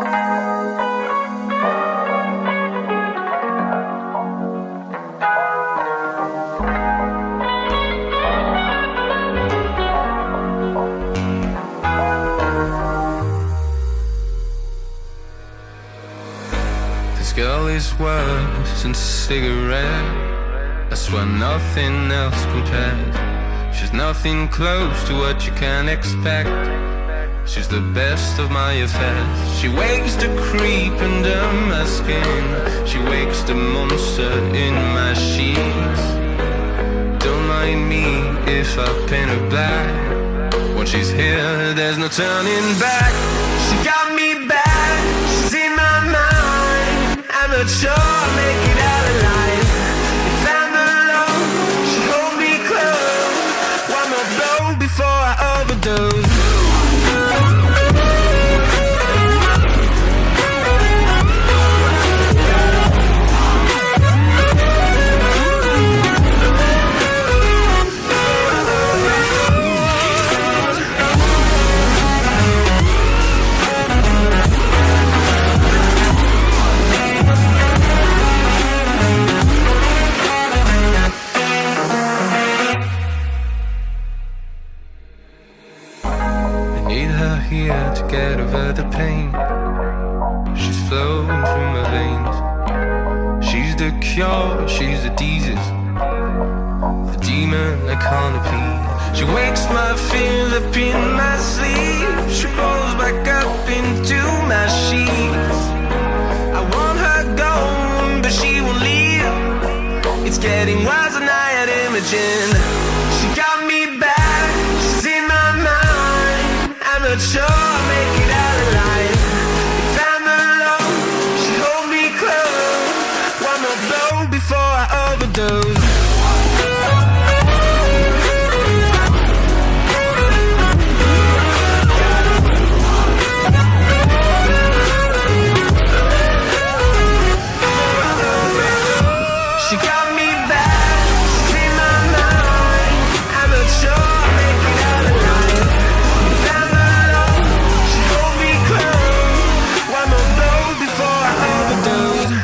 This girl is worse than a cigarette. I swear nothing else compares. She's nothing close to what you can expect. She's the best of my affairs. She wakes the creep under my skin. She wakes the monster in my sheets. Don't mind me if I paint her black. When she's here, there's no turning back. She got me back, she's in my mind. I'm not sure I'll make it out alive. If I'm alone, she holds me close. One more blow before I overdose. Here to get over the pain. She's flowing through my veins. She's the cure, she's the disease, the demon I can't appease. She wakes my fears up in my sleep. She rolls back up into my sheets. I want her gone, but she won't leave. It's getting worse than I had imagined. She got me back, she's in my mind. I'm not sure I'll make it out alive. If I'm alone, she holds me close. One more blow before I overdose. She got me back, she's in my mind. I'm not sure I'll make it out alive. If I'm alone, she holds me close. One more blow before I overdose.